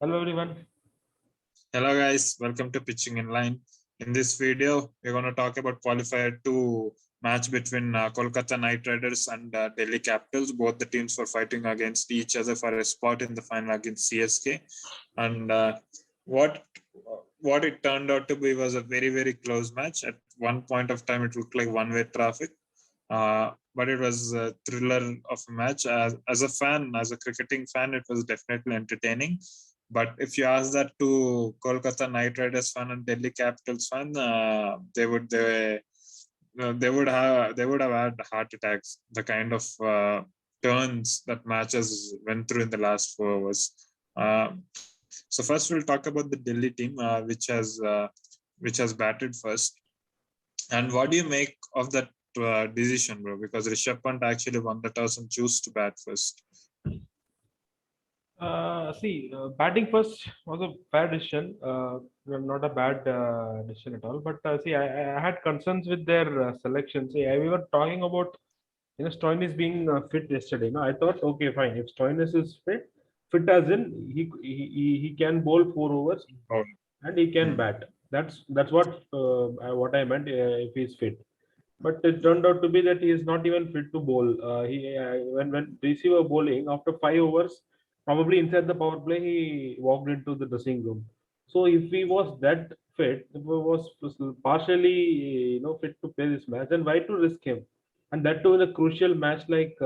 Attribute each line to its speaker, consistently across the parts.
Speaker 1: Hello everyone.
Speaker 2: Hello guys, welcome to Pitching in Line. In this video, we're going to talk about qualifier 2 match between Kolkata Knight Riders and Delhi Capitals. Both the teams were fighting against each other for a spot in the final against CSK. And what what it turned out to be was a very close match. At one point of time, it looked like one-way traffic. But it was a thriller of a match. As a fan, as a cricketing fan, it was definitely entertaining. But if you ask that to Kolkata Knight Riders fan and Delhi Capitals fan, they would have had heart attacks. The kind of turns that matches went through in the last 4 hours. Uh, so first, we'll talk about the Delhi team, which has batted first. And what do you make of that decision, bro? Because Rishabh Pant actually won the toss and chose to bat first.
Speaker 1: Batting first was a bad decision. Not a bad decision at all. But I had concerns with their selection. We were talking about Stoinis being fit yesterday. No, I thought okay, fine. If Stoinis is fit as in he can bowl 4 overs
Speaker 2: Oh.
Speaker 1: and he can bat. That's what I meant. If he's fit. But it turned out to be that he is not even fit to bowl. He when DC were bowling after 5 overs, probably inside the power play, he walked into the dressing room. So if he was that fit, was partially fit to play this match, then why to risk him? And that too in a crucial match like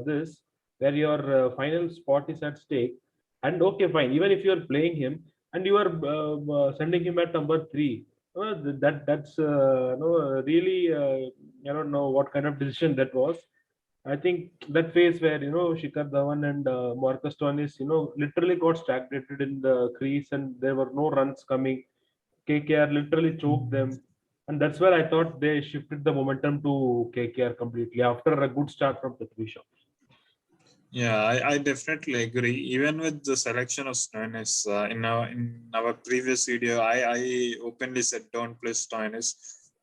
Speaker 1: this, where your final spot is at stake. And okay, fine, even if you are playing him and you are sending him at number three, that's really I don't know what kind of decision that was. I think that phase where Shikhar Dhawan and Marcus Stoinis literally got stagnated in the crease and there were no runs coming. KKR literally choked them, and that's where I thought they shifted the momentum to KKR completely after a good start from Prithvi Shaw.
Speaker 2: Yeah, I definitely agree. Even with the selection of Stoinis, in our previous video, I openly said don't play Stoinis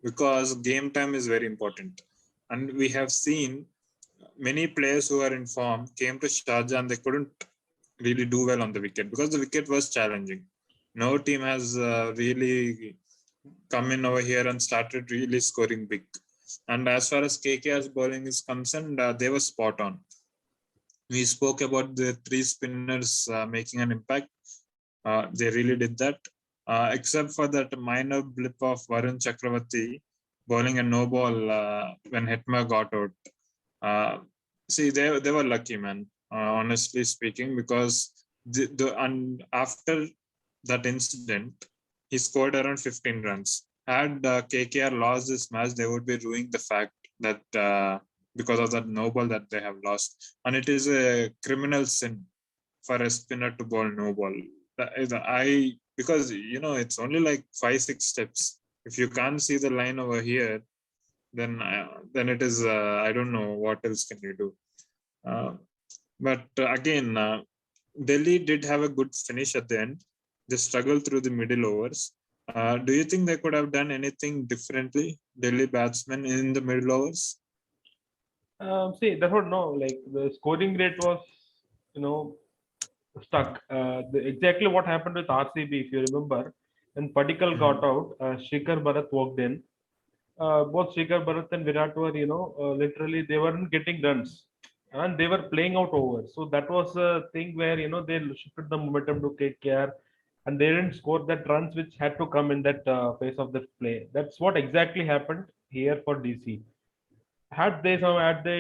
Speaker 2: because game time is very important, and we have seen many players who are in form came to Sharjah and they couldn't really do well on the wicket because the wicket was challenging. No team has really come in over here and started really scoring big. And as far as KKR's bowling is concerned, they were spot on. We spoke about the three spinners making an impact. They really did that, except for that minor blip of Varun Chakravarti bowling a no ball when Hetma got out. They were lucky, man. Honestly speaking, because and after that incident, he scored around 15 runs. Had KKR lost this match, they would be ruining the fact that because of that no ball that they have lost, and it is a criminal sin for a spinner to bowl no ball. Because it's only like 5-6 steps. If you can't see the line over here, then it is I don't know what else can you do. But again, Delhi did have a good finish at the end. They struggled through the middle overs. Do you think they could have done anything differently, Delhi batsmen in the middle overs?
Speaker 1: That's what no, like the scoring rate was, you know, stuck. Exactly what happened with RCB, if you remember, when Padikkal got out, Shikhar Bharat walked in. Both Shikhar Bharat and Virat were, literally they weren't getting runs, and they were playing out overs. So that was a thing where they shifted the momentum to KKR, and they didn't score that runs which had to come in that phase of the play. That's what exactly happened here for DC. Had they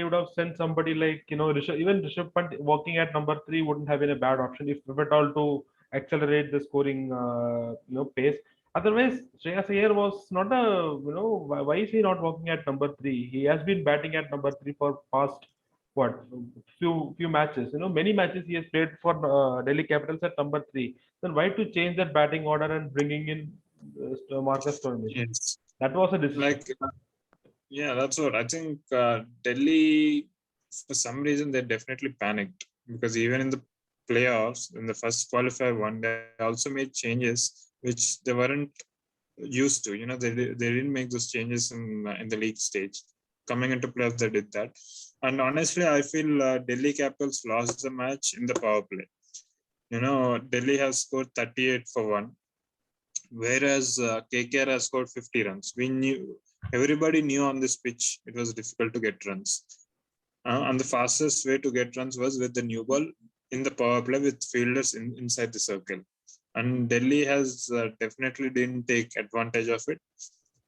Speaker 1: would have sent somebody like even Rishabh Pant walking at number three wouldn't have been a bad option if at all to accelerate the scoring pace. Otherwise, Shreyas Iyer was not a why is he not walking at number three? He has been batting at number three for past what few matches. Many matches he has played for Delhi Capitals at number three. Then why to change that batting order and bringing in Marcus Stoinis?
Speaker 2: Yes.
Speaker 1: That was a decision.
Speaker 2: Like, yeah, that's what I think. Delhi, for some reason, they definitely panicked because even in the playoffs, in the first qualifier one, they also made changes which they weren't used to. They didn't make those changes in the league stage. Coming into playoffs, they did that. And honestly, I feel Delhi Capitals lost the match in the power play. Delhi has scored 38 for 1, whereas KKR has scored 50 runs. Everybody knew on this pitch it was difficult to get runs. And the fastest way to get runs was with the new ball in the power play with fielders inside the circle. And Delhi has definitely didn't take advantage of it.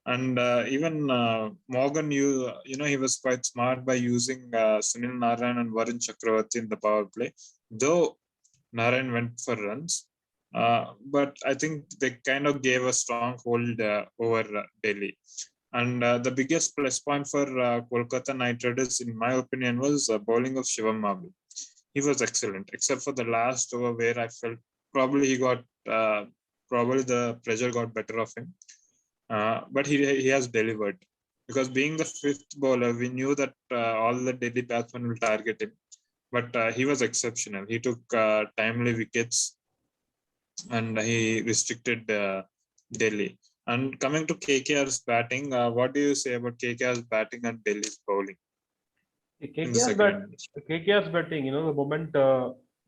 Speaker 2: And even Morgan, he was quite smart by using Sunil Narayan and Varun Chakravarti in the power play. Though Narayan went for runs, but I think they kind of gave a strong hold over Delhi. And the biggest plus point for Kolkata Knight Riders, in my opinion, was bowling of Shivam Mabu. He was excellent, except for the last over where I felt probably probably the pressure got better of him. But he has delivered, because being the fifth bowler, we knew that all the Delhi batsmen will target him. But he was exceptional. He took timely wickets and he restricted Delhi. And coming to KKR's batting, what do you say about KKR's batting and Delhi's bowling in the second innings?
Speaker 1: KKR's batting, the moment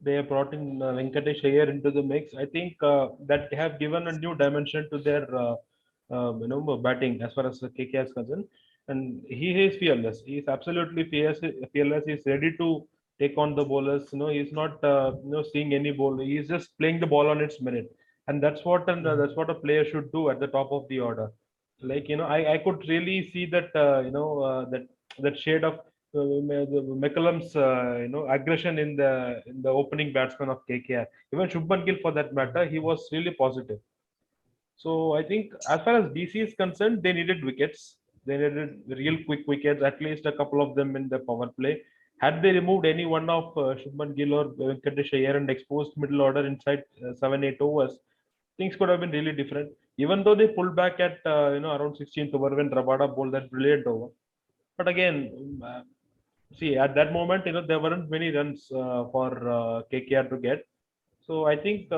Speaker 1: they have brought in Venkatesh Iyer into the mix, I think that have given a new dimension to their batting as far as KKR is concerned. And he is fearless. He is absolutely fearless. He's ready to take on the bowlers. He's not seeing any ball. He's just playing the ball on its merit, and that's what a player should do at the top of the order. Like I could really see that that shade of the McCullum's aggression in the opening batsman of KKR. Even Shubman Gill, for that matter, he was really positive. So I think as far as DC is concerned, they needed wickets. They needed real quick wickets, at least a couple of them in the power play. Had they removed any one of Shubman Gill or Venkatesh Iyer and exposed middle order inside 7-8 overs, things could have been really different. Even though they pulled back at around 16th over when Rabada bowled that brilliant over. But again, see, at that moment, there weren't many runs for KKR to get. So I think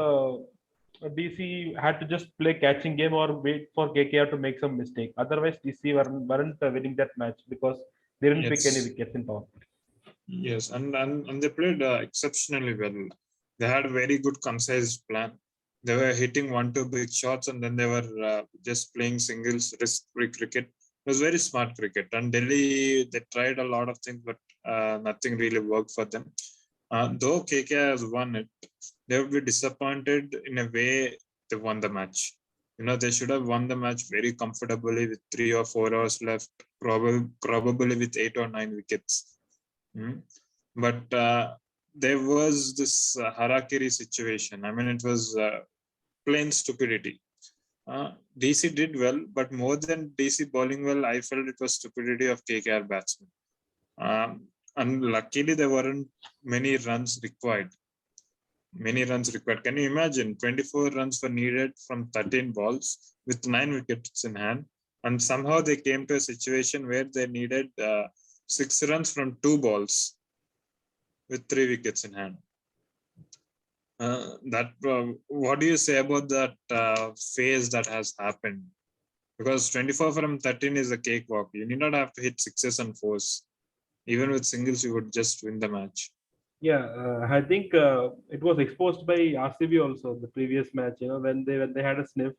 Speaker 1: DC had to just play catching game or wait for KKR to make some mistake. Otherwise, DC weren't winning that match because they didn't pick any
Speaker 2: Yes.
Speaker 1: wickets in power.
Speaker 2: Yes, and they played exceptionally well. They had a very good concise plan. They were hitting 1-2 big shots, and then they were just playing singles, risk-free cricket. It was very smart cricket. And Delhi, they tried a lot of things, but nothing really worked for them. Though KKR has won it, they would be disappointed in a way they won the match. They should have won the match very comfortably with 3 or 4 hours left, probably with 8 or 9 wickets. But there was this harakiri situation. I mean, it was plain stupidity. DC did well, but more than DC bowling well, I felt it was stupidity of KKR batsmen. And luckily, there weren't many runs required. Can you imagine? 24 runs were needed from 13 balls with 9 wickets in hand. And somehow they came to a situation where they needed 6 runs from 2 balls with 3 wickets in hand. What do you say about that phase that has happened? Because 24 from 13 is a cakewalk. You need not have to hit 6s and 4s. Even with singles, you would just win the match.
Speaker 1: Yeah, I think it was exposed by RCB also the previous match. When they had a sniff,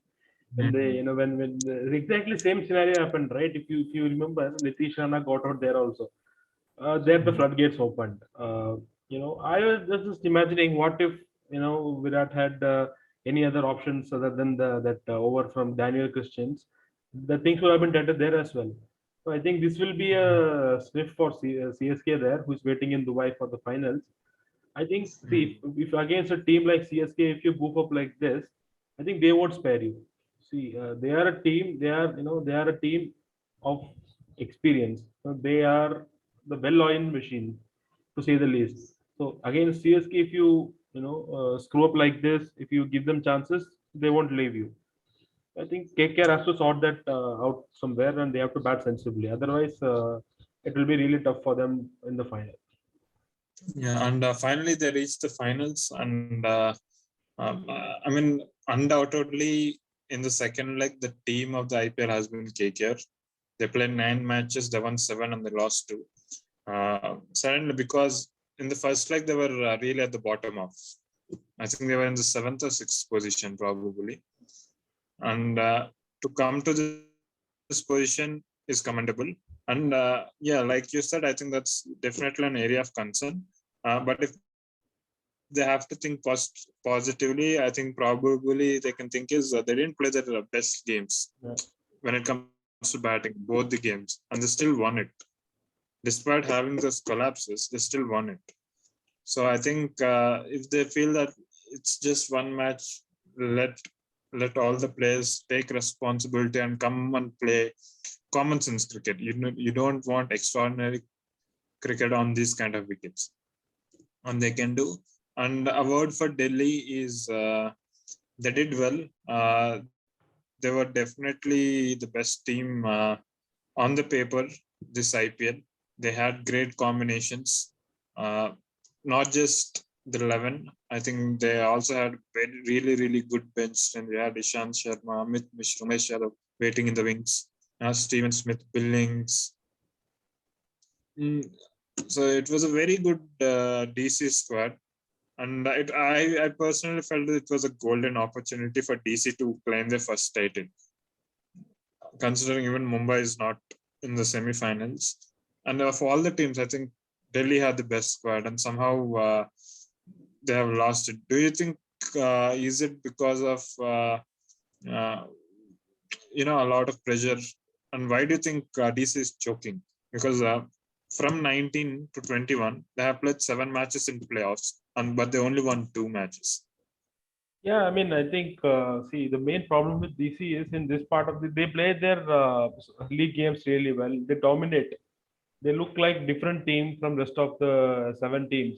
Speaker 1: when they when the exactly same scenario happened, right? If you remember, Nitish Rana got out there also. There the floodgates opened. I was just imagining what if Virat had any other options other than that over from Daniel Christians, the things would have been better there as well. So I think this will be a sniff for CSK there, who's waiting in Dubai for the finals. I think, see, if against a team like CSK, if you goof up like this, I think they won't spare you. See, they are a team. They are a team of experience. So they are the well-oiled machine, to say the least. So against CSK, if you screw up like this, if you give them chances, they won't leave you. I think KKR has to sort that out somewhere, and they have to bat sensibly. Otherwise, it will be really tough for them in the final.
Speaker 2: Yeah, and finally they reached the finals, and I mean, undoubtedly in the second leg, the team of the IPL has been KKR. They played 9 matches, they won 7, and they lost 2. Suddenly, because in the first leg they were really at the bottom of. I think they were in the 7th or 6th position probably. And to come to this position is commendable. And yeah, like you said, I think that's definitely an area of concern. But if they have to think positively, I think probably they can think is they didn't play their best games when it comes to batting, both the games, and they still won it. Despite having those collapses, they still won it. So I think if they feel that it's just one match, let let all the players take responsibility and come and play common sense cricket. You don't want extraordinary cricket on these kind of wickets, and they can do. And a word for Delhi is they did well. They were definitely the best team on the paper this IPL. They had great combinations, uh, not just the 11. I think they also had really good bench, and we had Ishant Sharma, Amit Mishra, Umesh Yadav waiting in the wings, Steven Smith, Billings. Mm, so it was a very good DC squad, and I personally felt that it was a golden opportunity for DC to claim their first title, considering even Mumbai is not in the semi-finals. And of all the teams, I think Delhi had the best squad, and somehow they have lost it. Do you think is it because of uh, a lot of pressure? And why do you think DC is choking? Because from 19 to 21, they have played 7 matches into playoffs, but they only won 2 matches.
Speaker 1: Yeah, I mean, I think see the main problem with DC is in this part of they play their league games really well. They dominate. They look like different team from rest of the 7 teams.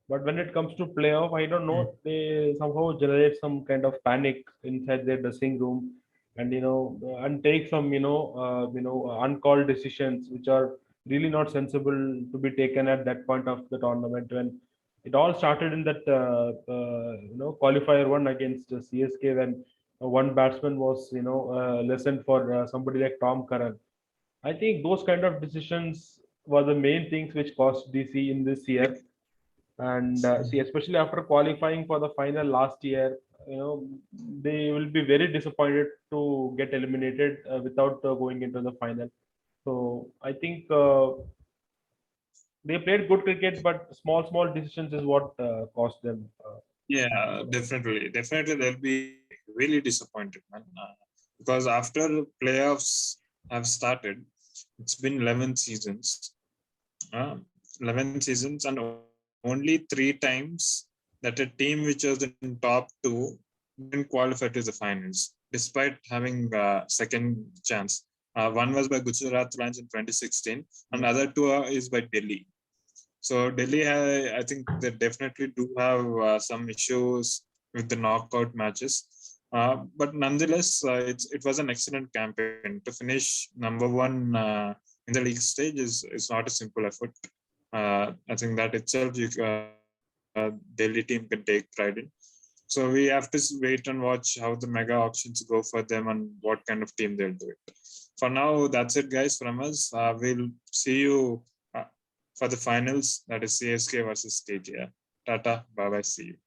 Speaker 1: But when it comes to playoff, I don't know. They somehow generate some kind of panic inside their dressing room, and and take some uncalled decisions which are really not sensible to be taken at that point of the tournament when it all started in that qualifier one against CSK when one batsman was lessened for somebody like Tom Curran. I think those kind of decisions were the main things which cost DC in this year. And see, especially after qualifying for the final last year, they will be very disappointed to get eliminated without going into the final. So I think they played good cricket, but small decisions is what cost them.
Speaker 2: Yeah, definitely, they'll be really disappointed, man. Because after playoffs have started, it's been 11 seasons. 11 seasons, and only 3 times that a team which was in top 2 didn't qualify to the finals, despite having second chance. One was by Gujarat Lions in 2016, and other 2 is by Delhi. So Delhi, I think they definitely do have some issues with the knockout matches. But nonetheless, it was an excellent campaign. To finish number 1 in the league stage is not a simple effort. I think that itself, Delhi team can take pride in. So we have to wait and watch how the mega auctions go for them and what kind of team they'll do it. For now, that's it, guys, from us. We'll see you for the finals, that is CSK versus KKR. Tata, bye bye, see you.